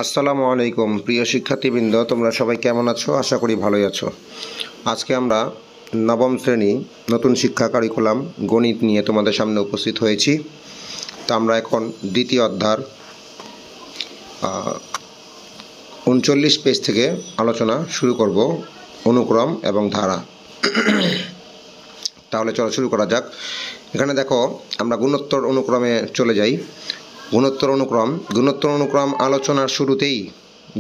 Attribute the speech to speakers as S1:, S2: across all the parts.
S1: আসসালামু আলাইকুম প্রিয় শিক্ষার্থীবৃন্দ, তোমরা সবাই কেমন আছো? আশা করি ভালোই আছো। আজকে আমরা নবম শ্রেণী নতুন শিক্ষা কারিকুলাম গণিত নিয়ে তোমাদের সামনে উপস্থিত হয়েছি। তো আমরা এখন দ্বিতীয় অধ্যায় 39 পেজ থেকে আলোচনা শুরু করব, অনুক্রম এবং ধারা। তাহলে চলো শুরু করা যাক। এখানে দেখো, আমরা গুণোত্তর অনুক্রমে চলে যাই। গুণোত্তর অনুক্রম আলোচনার শুরুতেই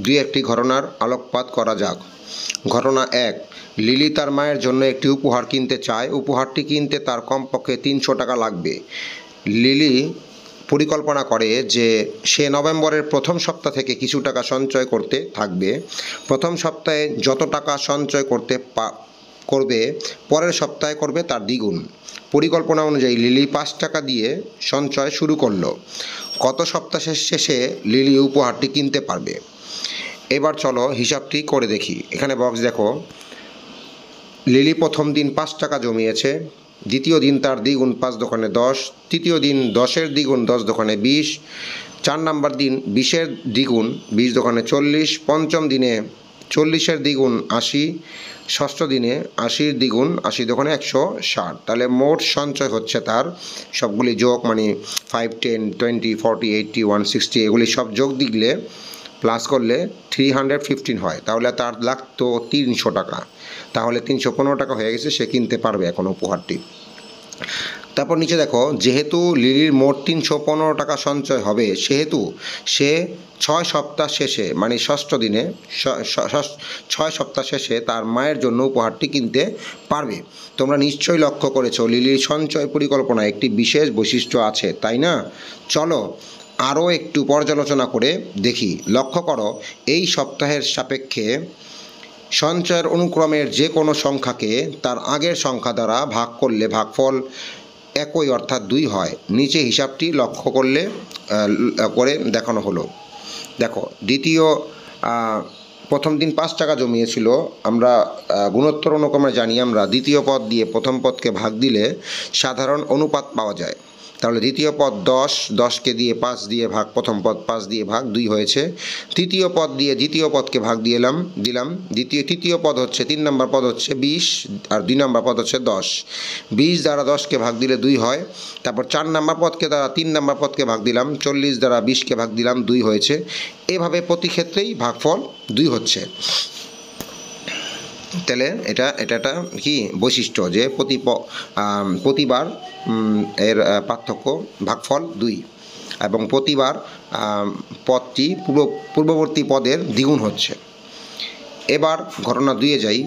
S1: দুই একটি ঘটনার আলোকপাত করা যাক। ঘটনা 1। লিলি তার মায়ের জন্য একটি উপহার কিনতে চায়। উপহারটি কিনতে তার কমপক্ষে 300 টাকা লাগবে। লিলি পরিকল্পনা করে যে সে নভেম্বরের প্রথম সপ্তাহ থেকে কিছু টাকা সঞ্চয় করতে থাকবে। প্রথম সপ্তাহে যত টাকা সঞ্চয় করবে, পরের সপ্তাহে করবে তার দ্বিগুণ। পরিকল্পনা অনুযায়ী লিলি 5 টাকা দিয়ে সঞ্চয় শুরু করলো। কত সপ্তাহ শেষে লিলি উপহারটি কিনতে পারবে? এবার চলো হিসাবটি করে দেখি। এখানে বক্স দেখো, লিলি প্রথম দিন 5 টাকা জমিয়েছে। দ্বিতীয় দিন তার দ্বিগুণ 5 দোকানে 10। তৃতীয় দিন 10-এর দ্বিগুণ 10 দোকানে 20। 4 নম্বর দিন 20-এর দ্বিগুণ 20 দোকানে 40। পঞ্চম দিনে 40-এর দ্বিগুণ 80। ষষ্ঠ দিনে 80-এর দ্বিগুণ 80 দোকানে 160। তাহলে মোট সঞ্চয় হচ্ছে তার, সবগুলি যোগ মানে 5, 10, 20, 40, 80, 160 এগুলি সব যোগ দিলে প্লাস করলে 315 হয়। তাহলে তার লাগতো 300 টাকা। তাহলে 315 টাকা হয়ে গেছে, সে কিনতে পারবে এখন উপহারটি। তারপর নিচে দেখো, যেহেতু লিলির মোট 315 টাকা সঞ্চয় হবে, সেহেতু সে 6 সপ্তাহ শেষে মানে ষষ্ঠ দিনে 6 সপ্তাহ শেষে তার মায়ের জন্য উপহারটি কিনতে পারবে। তোমরা নিশ্চয়ই লক্ষ্য করেছো লিলির সঞ্চয় পরিকল্পনায় একটি বিশেষ বৈশিষ্ট্য আছে, তাই না? চলো আরও একটু পর্যালোচনা করে দেখি। লক্ষ্য করো, এই সপ্তাহের সাপেক্ষে সঞ্চয়ের অনুক্রমের যে কোনো সংখ্যাকে তার আগের সংখ্যা দ্বারা ভাগ করলে ভাগফল একই অর্থাৎ 2 হয়। নিচে হিসাবটি লক্ষ্য করে দেখানো হলো। দেখো, প্রথম দিন 5 টাকা জমিয়েছিল। আমরা গুণোত্তর অনুক্রমে জানি, আমরা দ্বিতীয় পদ দিয়ে প্রথম পদকে ভাগ দিলে সাধারণ অনুপাত পাওয়া যায়। তাহলে দ্বিতীয় পদ 10, 10কে দিয়ে 5 দিয়ে ভাগ, প্রথম পদ 5 দিয়ে ভাগ 2 হয়েছে। তৃতীয় পদ দিয়ে দ্বিতীয় পদকে ভাগ দিলাম। তৃতীয় পদ হচ্ছে 3 নম্বর পদ হচ্ছে 20 আর 2 নম্বর পদ হচ্ছে 10। 20 দ্বারা 10কে ভাগ দিলে 2 হয়। তারপর 4 নম্বর পদকে দ্বারা 3 নম্বর পদকে ভাগ দিলাম। 40 দ্বারা 20কে ভাগ দিলাম, 2 হয়েছে। এভাবে প্রতি ক্ষেত্রেই ভাগফল 2 হচ্ছে। তাহলে এটা কি বৈশিষ্ট্য, যে প্রতিবার এর পার্থক্য ভাগফল 2 এবং প্রতিবার পদটি পূর্ববর্তী পদের দ্বিগুণ হচ্ছে। এবার ঘটনা 2-এ যাই।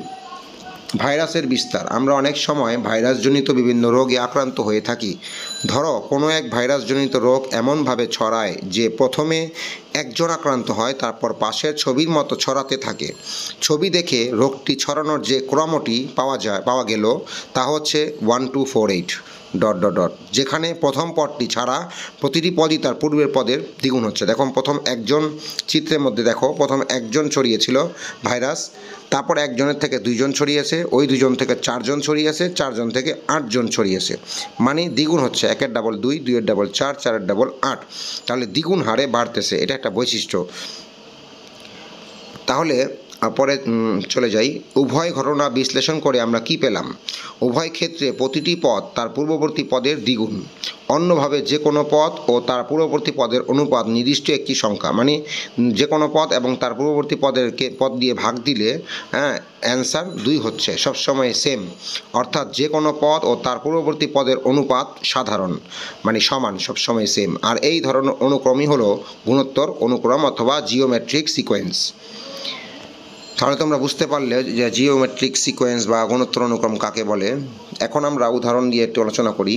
S1: ভাইরাসের বিস্তার। আমরা অনেক সময় ভাইরাসজনিত বিভিন্ন রোগে আক্রান্ত হয়ে থাকি। ধরো কোনো এক ভাইরাসজনিত রোগ এমনভাবে ছড়ায় যে প্রথমে একজন আক্রান্ত হয়, তারপর পাশের ছবির মতো ছড়াতে থাকে। ছবি দেখে রোগটি ছড়ানোর যে ক্রমটি পাওয়া গেল তা হচ্ছে 1, 2, 4, 8... যেখানে প্রথম পদটি ছাড়া প্রতিটি পদই তার পূর্বের পদের দ্বিগুণ হচ্ছে। দেখো, প্রথম একজন, চিত্রের মধ্যে দেখো, প্রথম একজন ছড়িয়েছিল ভাইরাস, তারপর একজনের থেকে 2 জন ছড়িয়েছে, ওই 2 জন থেকে 4 জন ছড়িয়েছে, 4 জন থেকে 8 জন ছড়িয়েছে, মানে দ্বিগুণ হচ্ছে। 1-এর ডাবল 2, 2-এর ডাবল 4, 4-এর ডাবল 8। তাহলে দ্বিগুণ হারে বাড়তেছে, এটা একটা বৈশিষ্ট্য। তাহলে পরে চলে যাই। উভয় ঘটনা বিশ্লেষণ করে আমরা কি পেলাম? উভয় ক্ষেত্রে প্রতিটি পদ তার পূর্ববর্তী পদের দ্বিগুণ। অন্যভাবে যে কোনো পদ ও তার পূর্ববর্তী পদের অনুপাত নির্দিষ্ট একটি সংখ্যা, মানে যে কোনো পদ এবং তার পূর্ববর্তী পদ দিয়ে ভাগ দিলে অ্যান্সার 2 হচ্ছে, সবসময় সেম। অর্থাৎ যে কোনো পদ ও তার পূর্ববর্তী পদের অনুপাত সাধারণ, মানে সমান, সবসময় সেম। আর এই ধরনের অনুক্রমই হলো গুণোত্তর অনুক্রম অথবা জিওমেট্রিক সিকোয়েন্স। তাহলে তোমরা বুঝতে পারলে যে জিওমেট্রিক সিকোয়েন্স বা গুণোত্তর অনুক্রম কাকে বলে। এখন আমরা উদাহরণ দিয়ে একটু আলোচনা করি।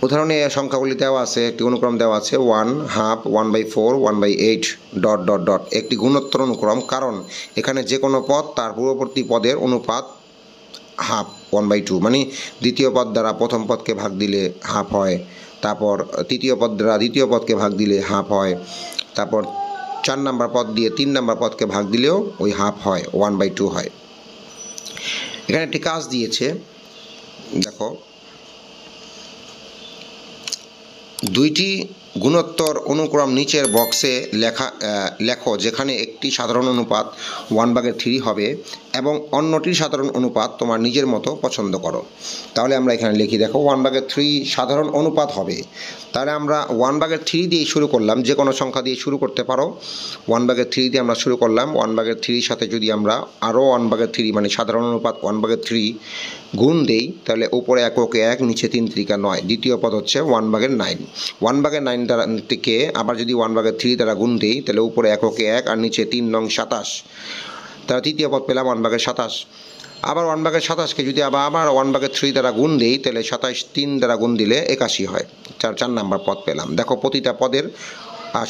S1: উদাহরণে সংখ্যাগুলি দেওয়া আছে, একটি অনুক্রম দেওয়া আছে 1/2, 1/4, 1/8... একটি গুণোত্তর অনুক্রম, কারণ এখানে যে কোনো পদ তার পূর্ববর্তী পদের অনুপাত হাফ, 1/2, মানে দ্বিতীয় পদ দ্বারা প্রথম পদকে ভাগ দিলে হাফ হয়, তারপর তৃতীয় পদ দ্বারা দ্বিতীয় পদকে ভাগ দিলে হাফ হয়, তারপর 4 নম্বর পদ দিয়ে 3 নম্বর পদকে ভাগ দিলেও ওই হাফ হয়, 1/2 হয়। এখানে একটি কাজ দিয়েছে, দেখো, দুইটি গুণোত্তর অনুক্রম নিচের বক্সে লেখো যেখানে একটি সাধারণ অনুপাত 1/3 হবে এবং অন্যটি সাধারণ অনুপাত তোমার নিজের মতো পছন্দ করো। তাহলে আমরা এখানে লিখি, দেখো 1/3 সাধারণ অনুপাত হবে। তাহলে আমরা 1/3 দিয়ে শুরু করলাম, যে কোনো সংখ্যা দিয়ে শুরু করতে পারো। 1/3 দিয়ে আমরা শুরু করলাম। 1/3 সাথে যদি আমরা আরও 1/3 মানে সাধারণ অনুপাত 1/3 গুণ দেই, তাহলে উপরে এককে 1, নিচে 3 × 9। দ্বিতীয় পদ হচ্ছে 1/9। 1/9 দ্বারা থেকে আবার যদি 1/3 দ্বারা গুণ দিই, তাহলে উপরে এককে 1 আর নিচে 3 × 27। তাহলে তৃতীয় পদ পেলাম 1/27। আবার 1/27কে যদি আবার 1/3 দ্বারা গুণ দিই, তাহলে 27 3 দ্বারা গুণ দিলে 81 হয়। 4 নাম্বার পদ পেলাম। দেখো প্রতিটা পদের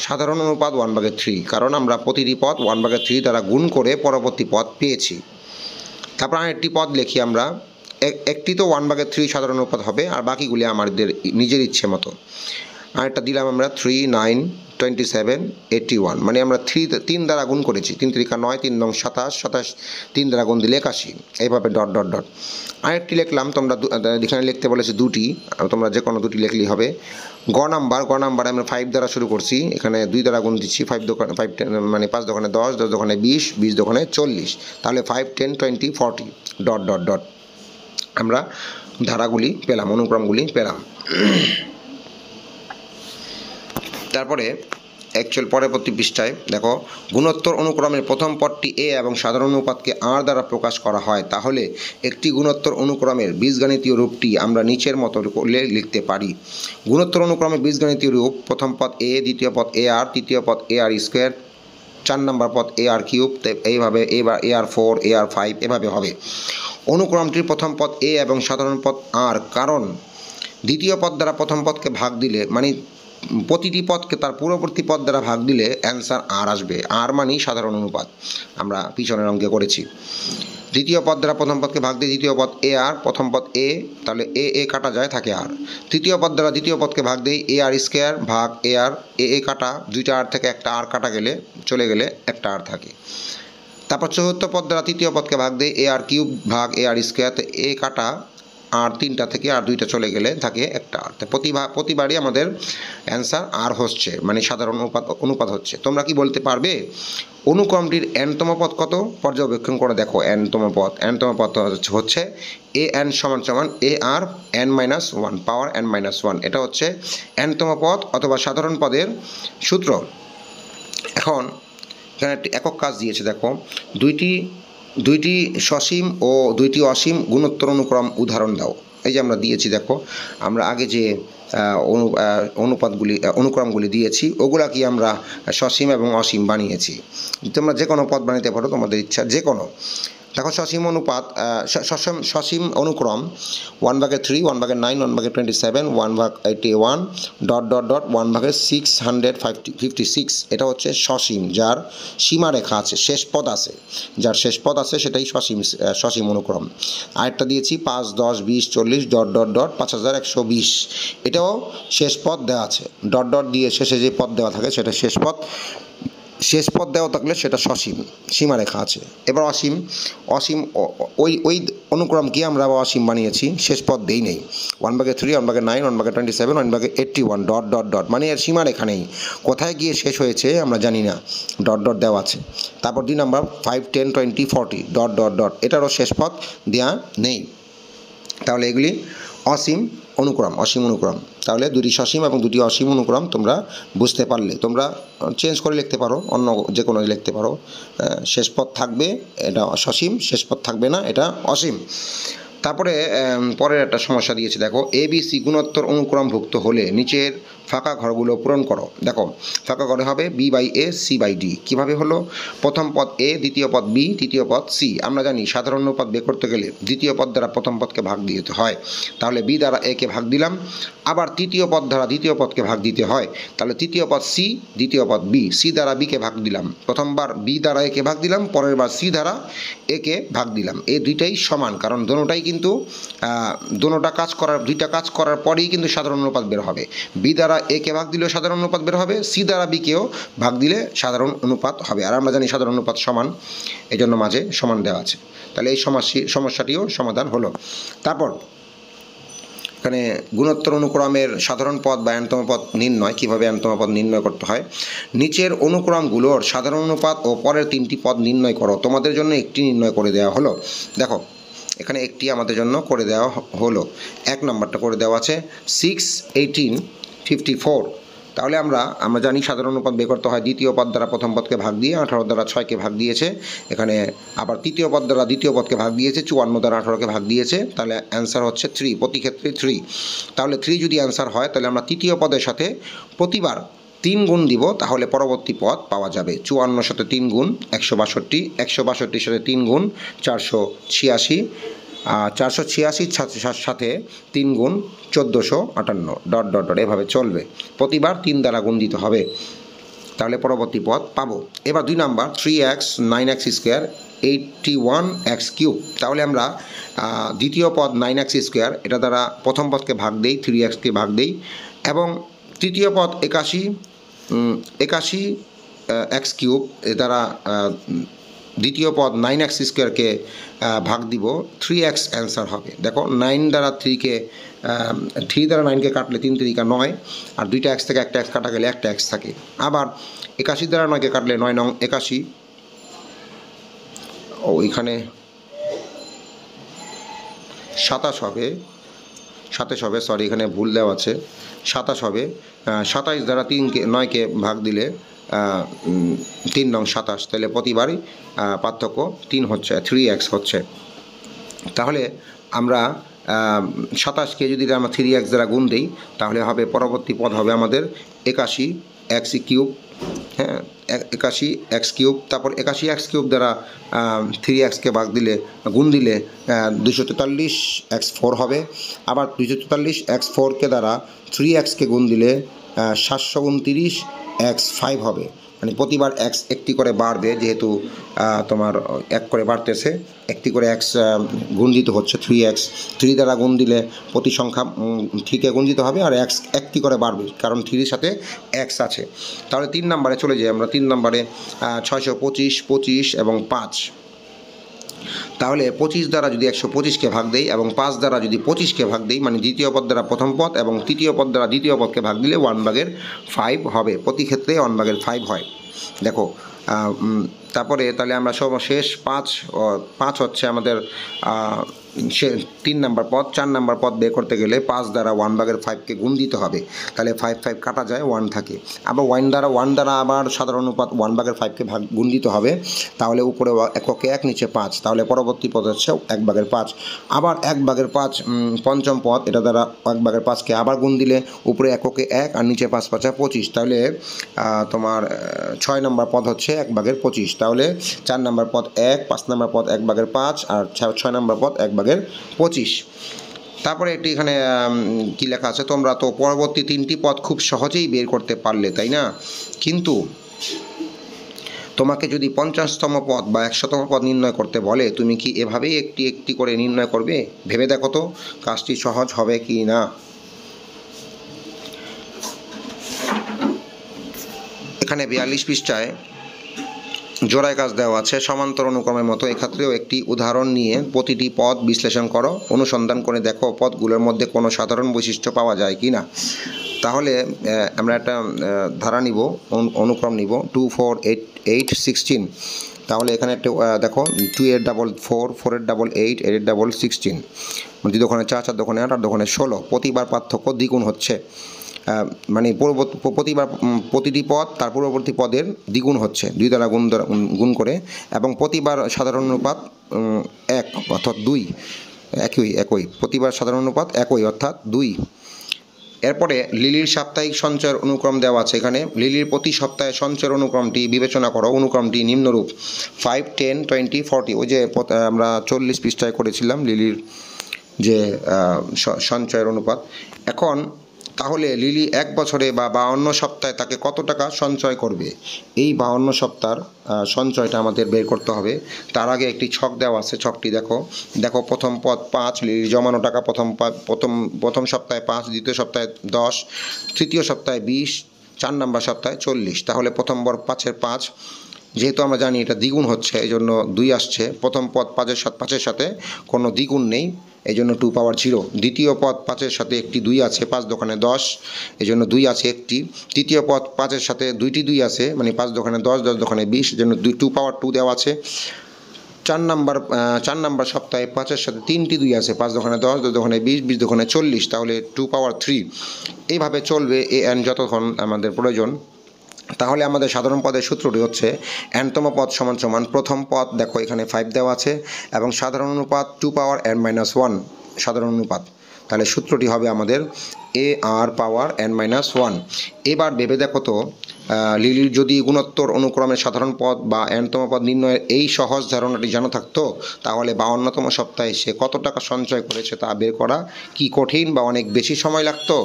S1: সাধারণ অনুপাত 1/3, কারণ আমরা প্রতিটি পদ 1/3 দ্বারা গুণ করে পরবর্তী পদ পেয়েছি। তারপর আরেকটি পদ লিখি আমরা, একটি তো 1/3 সাধারণ অনুপাত হবে, আর বাকিগুলি আমাদের নিজের ইচ্ছে মতো। আরেকটা দিলাম আমরা 3 9 27 81, মানে আমরা 3 দ্বারা গুণ করেছি। 3 × 9, 3 × 27, 27 3 দ্বারা গুণ দিলে 81। এইভাবে ডট ডট ডট। আরেকটি লিখলাম, তোমরা এখানে লিখতে বলেছে দুটি, তোমরা যে কোনো দুটি লিখলেই হবে। গ নাম্বারে আমরা 5 দ্বারা শুরু করছি, এখানে 2 দ্বারা গুণ দিচ্ছি। 5 মানে 5 দোকানে 10, 10 দোকানে 20, 20 দোকানে 40। তাহলে 5 10 20 40 ডট ডট ডট। আমরা ধারাগুলি পেলাম, অনুক্রমগুলি পেলাম। তারপরে পরবর্তী পৃষ্ঠায় দেখো, গুণোত্তর অনুক্রমের প্রথম পদটি এ এবং সাধারণ অনুপাতকে আর দ্বারা প্রকাশ করা হয়, তাহলে একটি গুণোত্তর অনুক্রমের বীজগণিতীয় রূপটি আমরা নিচের মতো করলে লিখতে পারি। গুণোত্তর অনুক্রমের বীজগণিতীয় রূপ: প্রথম পদ এ, দ্বিতীয় পদ এ আর, তৃতীয় পদ এ আর স্কোয়ার, 4 নম্বর পদ এ আর কিউব, এইভাবে এবার এ আর 4, এ আর 5 এভাবে হবে। অনুক্রমটির প্রথম পদ এ এবং সাধারণ পদ আর, কারণ দ্বিতীয় পদ দ্বারা প্রথম পদকে ভাগ দিলে, মানে প্রতিটি পদকে তার পূর্ববর্তী পদ দ্বারা ভাগ দিলে অ্যান্সার আর আসবে। আর মানেই সাধারণ অনুপাত, আমরা পিছনের অঙ্কে করেছি। দ্বিতীয় পদ দ্বারা প্রথম পদকে ভাগ দিয়ে দ্বিতীয় পদ এ আর, প্রথম পদ এ, তাহলে এ কাটা যায়, থাকে আর। তৃতীয় পদ দ্বারা দ্বিতীয় পদকে ভাগ দেই, এ আর স্কোয়ার ভাগ এ আর, এ কাটা, 2টা আর থেকে একটা আর কাটা গেলে চলে গেলে একটা আর থাকে। তারপর চতুর্থ পদ দ্বারা তৃতীয় পদকে ভাগ দেই, এ আর কিউব ভাগ এ আর স্কোয়ার, এ কাটা, আর 3টা থেকে আর 2টা চলে গেলে থাকে একটা আর। প্রতিবারই আমাদের অ্যান্সার আর হচ্ছে, মানে সাধারণ অনুপাত হচ্ছে। তোমরা কি বলতে পারবে অনুক্রমটির এনতম পদ কত? পর্যবেক্ষণ করে দেখো। এনতম পদ হচ্ছে এ এন সমান এ আর n-1 পাওয়ার n-1। এটা হচ্ছে এনতম পদ অথবা সাধারণ পদের সূত্র। এখন এখানে একটি একক কাজ দিয়েছে, দেখো, দুইটি সসীম ও দুইটি অসীম গুণোত্তর উদাহরণ দাও। এই যে আমরা দিয়েছি, দেখো, আমরা আগে যে অনুক্রমগুলি দিয়েছি, ওগুলা কি আমরা সসীম এবং অসীম বানিয়েছি। তোমরা যে কোনো পদ বানাতে পারো, তোমাদের ইচ্ছা যে কোনো। দেখো, সসীম অনুক্রম 1/3, 1/9, 1/27, 1/81 ডট ডট ডট 1/656। এটা হচ্ছে সসীম, যার সীমারেখা আছে, শেষ পদ আছে, যার শেষ পদ আছে সেটাই সসীম অনুক্রম। আরেকটা দিয়েছি 5 10 20 40 ডট ডট ডট 5120। এটাও শেষ পদ দেওয়া আছে, ডট ডট দিয়ে শেষে যে পদ দেওয়া থাকে সেটা শেষ পদ দেওয়া থাকলে সেটা সসীম, সীমারেখা আছে। এবার অসীম ওই অনুক্রমকে আমরা অসীম বানিয়েছি, শেষ পদ দেই নেই। 1/3, 1/9, 1/27, 1/81 ডট ডট ডট, মানে এর সীমারেখা নেই, কোথায় গিয়ে শেষ হয়েছে আমরা জানি না, ডট ডট দেওয়া আছে। তারপর 2 নম্বর 5 10 20 40 ডট ডট ডট, এটারও শেষ পদ দেওয়া নেই। তাহলে এগুলি অসীম অনুক্রম। তাহলে দুটি সসীম এবং দুটি অসীম অনুক্রম তোমরা বুঝতে পারলে, তোমরা চেঞ্জ করে লিখতে পারো, অন্য যে কোনো লিখতে পারো। শেষ পদ থাকবে এটা সসীম, শেষ পদ থাকবে না, এটা অসীম। তারপরে পরের একটা সমস্যা দিয়েছে, দেখো, ABC গুণোত্তর অনুক্রমভুক্ত হলে নিচের ফাঁকা ঘরগুলো পূরণ করো। দেখো, ফাঁকা ঘরে হবে B/A, C/D। কীভাবে হলো? প্রথম পদ এ, দ্বিতীয় পদ বি, তৃতীয় পদ সি। আমরা জানি সাধারণ অনুপাত বের করতে গেলে দ্বিতীয় পদ দ্বারা প্রথম পদকে ভাগ দিতে হয়, তাহলে বি দ্বারা এ কে ভাগ দিলাম। আবার তৃতীয় পদ দ্বারা দ্বিতীয় পদকে ভাগ দিতে হয়, তাহলে তৃতীয় পদ সি, দ্বিতীয় পদ বি, সি দ্বারা বিকে ভাগ দিলাম। প্রথমবার বি দ্বারা একে ভাগ দিলাম, পরের বার সি দ্বারা একে ভাগ দিলাম। এই দুইটাই সমান, কারণ দোনোটাই কিন্তু দুইটা কাজ করার পরেই কিন্তু সাধারণ অনুপাত বের হবে। বি দ্বারা একে ভাগ দিলেও সাধারণ অনুপাত বের হবে, সি দ্বারা বিকেও ভাগ দিলে সাধারণ অনুপাত হবে। আর আমরা জানি সাধারণ অনুপাত সমান, এই জন্য মাঝে সমান দেওয়া আছে। তাহলে এই সমস্যাটিও সমাধান হলো। তারপর এখানে গুণোত্তর অনুক্রমের সাধারণ পদ বা এনতম পদ নির্ণয়, কীভাবে এনতম পদ নির্ণয় করতে হয়। নিচের অনুক্রমগুলোর সাধারণ অনুপাত ও পরের তিনটি পদ নির্ণয় করো। তোমাদের জন্য একটি নির্ণয় করে দেওয়া হলো। দেখো এখানে একটি আমাদের জন্য করে দেওয়া হলো। 1 নম্বরটা করে দেওয়া আছে 6, 18, 54। তাহলে আমরা জানি সাধারণ অনুপাত বের করতে হয় দ্বিতীয় পদ দ্বারা প্রথম পদকে ভাগ দিয়ে, 18 দ্বারা 6কে ভাগ দিয়েছে। এখানে আবার তৃতীয় পদ দ্বারা দ্বিতীয় পদকে ভাগ দিয়েছে, 54 দ্বারা 18কে ভাগ দিয়েছে। তাহলে অ্যান্সার হচ্ছে 3, প্রতি ক্ষেত্রে 3। তাহলে 3 যদি অ্যান্সার হয় তাহলে আমরা তৃতীয় পদের সাথে প্রতিবার 3 গুণ দিব, তাহলে পরবর্তী পদ পাওয়া যাবে। 54 সাথে 3 গুণ 162, 162 সাথে 3 গুণ 486, 486 সাথে 3 গুণ 1458, ডট ডট ডট এভাবে চলবে। প্রতিবার 3 দ্বারা গুণ দিতে হবে, তাহলে পরবর্তী পদ পাবো। এবার 2 number 3x 9x square 81x cube. তাহলে আমরা দ্বিতীয় পদ 9x স্কোয়ার এটা দ্বারা প্রথম পদকে ভাগ দেই, 3xকে ভাগ দেই, এবং তৃতীয় পদ 81 x কিউব এ দ্বারা দ্বিতীয় পদ 9x স্কোয়ারকে ভাগ দিব, 3x অ্যান্সার হবে। দেখো 9 দ্বারা 3কে 3 দ্বারা 9কে কাটলে 3 3 9, আর 2টা x থেকে একটা x কাটা গেলে একটা x থাকে। আবার 81 দ্বারা 9কে কাটলে 9 9 81, ও এখানে 27 হবে, 27 হবে, সরি এখানে ভুল দেওয়া আছে, 27 হবে। 27 দ্বারা 9কে ভাগ দিলে 3 নং 27, তাহলে প্রতিবারই পার্থক্য 3 হচ্ছে, 3x হচ্ছে। তাহলে আমরা 27কে যদি আমরা 3x দ্বারা গুণ দিই তাহলে হবে পরবর্তী পদ হবে আমাদের 81x কিউব, হ্যাঁ 81x কিউব। তারপর 81x কিউব দ্বারা 3xকে ভাগ দিলে গুণ দিলে 243x4 হবে। আবার 243x4কে দ্বারা 3xকে গুণ দিলে 729x5 হবে। মানে প্রতিবার x একটি করে বাড়বে, যেহেতু তোমার 1 করে বাড়তেছে, একটি করে x গুণ দিতে হচ্ছে। 3x 3 দ্বারা গুণ দিলে প্রতি সংখ্যা 3কে গুণ দিতে হবে, আর x একটি করে বাড়বে কারণ 3-এর সাথে x আছে। তাহলে 3 নম্বরে চলে যাই আমরা। 3 নম্বরে 625, 25 এবং 5। তাহলে 25 দ্বারা যদি 125কে ভাগ দেই এবং 5 দ্বারা যদি 25কে ভাগ দেই, মানে দ্বিতীয় পদ দ্বারা প্রথম পদ এবং তৃতীয় পদ দ্বারা দ্বিতীয় পদকে ভাগ দিলে 1/5 হবে। প্রতি ক্ষেত্রে 1/5 হয়। দেখো তারপরে তাহলে আমরা সর্বশেষ 5 হচ্ছে আমাদের 3 নম্বর পদ। 4 নম্বর পদ বের করতে গেলে 5 দ্বারা 1/5কে গুণ দিতে হবে, তাহলে 5 5 কাটা যায়, 1 থাকে। আবার 1 দ্বারা আবার সাধারণ অনুপাত 1/5কে গুণ দিতে হবে, তাহলে উপরে এককে 1 নিচে 5, তাহলে পরবর্তী পদ হচ্ছে 1/5। আবার 1/5 পঞ্চম পদ, এটা দ্বারা 1/5কে আবার গুণ দিলে উপরে এককে 1 আর নিচে 5 5 25, তাহলে তোমার 6 নম্বর পদ হচ্ছে 1/25। তাহলে 4 নম্বর পদ 1, 5 নম্বর পদ 1/5 আর 6 নম্বর পদ 1/25। তারপরে এটি এখানে কি লেখা আছে, তোমরা তো পরবর্তী 3টি পদ খুব সহজেই বের করতে পারলে, তাই না? কিন্তু তোমাকে যদি 50তম পদ বা 100তম পদ নির্ণয় করতে বলে, তুমি কি এভাবেই একটি একটি করে নির্ণয় করবে? ভেবে দেখো তো কাজটি সহজ হবে কি না। এখানে 42 পৃষ্ঠায় জোড়ায় কাজ দেওয়া আছে সমান্তর অনুক্রমের মতো। এক্ষেত্রেও একটি উদাহরণ নিয়ে প্রতিটি পদ বিশ্লেষণ করো, অনুসন্ধান করে দেখো পদগুলোর মধ্যে কোনো সাধারণ বৈশিষ্ট্য পাওয়া যায় কি না। তাহলে আমরা একটা ধারা নিব, অনুক্রম নিব 2 4 8 8 16। তাহলে এখানে একটা দেখো 2 8 4 4 4 8 8 8 8 16, 2 দোকানে 4 4 দোকানে 8 8 দোকানে 16। প্রতিবার পার্থক্য দ্বিগুণ হচ্ছে, মানে প্রতিবার প্রতিটি পদ তার পূর্ববর্তী পদের দ্বিগুণ হচ্ছে 2 দ্বারা গুণ করে, এবং প্রতিবার সাধারণ অনুপাত 1 অর্থাৎ 2, একই প্রতিবার সাধারণ অনুপাত একই অর্থাৎ 2। এরপরে লিলির সাপ্তাহিক সঞ্চয়ের অনুক্রম দেওয়া আছে। এখানে লিলির প্রতি সপ্তাহে সঞ্চয়ের অনুক্রমটি বিবেচনা করো। অনুক্রমটি নিম্নরূপ 5 10 20 40। ওই যে আমরা 40 পৃষ্ঠায় করেছিলাম লিলির যে সঞ্চয়ের অনুপাত। এখন তাহলে লিলি 1 বছরে বা 52 সপ্তাহে তাকে কত টাকা সঞ্চয় করবে? এই 52 সপ্তাহের সঞ্চয়টা আমাদের বের করতে হবে। তার আগে একটি ছক দেওয়া আছে, ছকটি দেখো। প্রথম পদ 5, লিলির জমানো টাকা প্রথম সপ্তাহে 5, দ্বিতীয় সপ্তাহে 10, তৃতীয় সপ্তাহে 20, 4 নম্বর সপ্তাহে 40। তাহলে প্রথম পদ 5-এর 5, যেহেতু আমরা জানি এটা দ্বিগুণ হচ্ছে এই জন্য 2 আসছে। প্রথম পদ 5-এর সাথে কোনো দ্বিগুণ নেই, এই জন্য 2 পাওয়ার 0। দ্বিতীয় পদ 5-এর সাথে একটি 2 আছে, 5 দোকানে 10, এই জন্য 2 আছে একটি। তৃতীয় পদ 5-এর সাথে 2টি 2 আছে, মানে 5 দোকানে 10, 10 দোকানে 20, এই জন্য 2 পাওয়ার 2 দেওয়া আছে। 4 নাম্বার সপ্তাহে 5-এর সাথে 3টি 2 আছে, 5 দোকানে 10, 10 দোকানে 20, 20 দোকানে 40, তাহলে 2 পাওয়ার 3। এইভাবে চলবে an যতক্ষণ আমাদের প্রয়োজন। তাহলে আমাদের সাধারণ পদের সূত্রটি হচ্ছে nতম পদ সমান সমান প্রথম পদ, দেখো এখানে 5 দেওয়া আছে, এবং সাধারণ অনুপাত 2 পাওয়ার n-1 সাধারণ অনুপাত। তাহলে সূত্রটি হবে আমাদের ar পাওয়ার n-1। এবার ভেবে দেখো তো, লিলির যদি গুণোত্তর অনুক্রমের সাধারণ পদ বা nতম পদ নির্ণয়ের এই সহজ ধারণাটি জানা থাকতো, তাহলে 52তম সপ্তাহে সে কত টাকা সঞ্চয় করেছে তা বের করা কি কঠিন বা অনেক বেশি সময় লাগতো?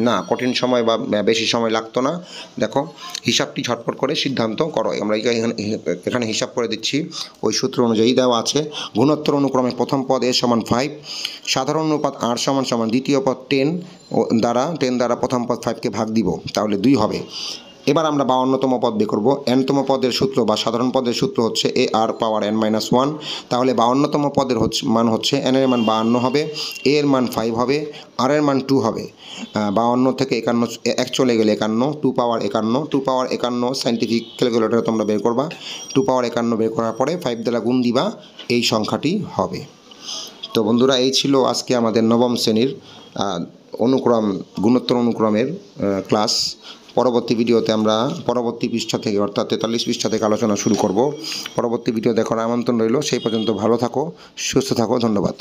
S1: না, কঠিন সময় বা বেশি সময় লাগতো না। দেখো হিসাবটি ঝটপট করে সিদ্ধান্ত করো। আমরা এখানে হিসাব করে দিচ্ছি, ওই সূত্র অনুযায়ী দেওয়া আছে। গুণোত্তর অনুক্রমে প্রথম পদ a সমান 5, সাধারণ অনুপাত r সমান সমান দ্বিতীয় পদ 10 দ্বারা প্রথম পদ 5কে ভাগ দিব, তাহলে 2 হবে। এবার আমরা 52তম পদ বের করব। nতম পদের সূত্র বা সাধারণ পদের সূত্র হচ্ছে ar পাওয়ার n-1। তাহলে 52তম পদের মান হচ্ছে n এর মান 52 হবে, a এর মান 5 হবে, r এর মান 2 হবে। 52 থেকে 51 এক চলে গেলে 51, 2 পাওয়ার 51, 2 পাওয়ার 51 সাইন্টিফিক ক্যালকুলেটরে তোমরা বের করবা। 2 পাওয়ার 51 বের করার পরে 5 দ্বারা গুণ দিবা, এই সংখ্যাটি হবে। তো বন্ধুরা, এই ছিল আজকে আমাদের নবম শ্রেণীর গুণোত্তর অনুক্রমের ক্লাস। পরবর্তী ভিডিওতে আমরা পরবর্তী পৃষ্ঠা থেকে, অর্থাৎ 43 পৃষ্ঠা থেকে আলোচনা শুরু করব। পরবর্তী ভিডিও দেখার আমন্ত্রণ রইল। সেই পর্যন্ত ভালো থাকো, সুস্থ থাকো, ধন্যবাদ।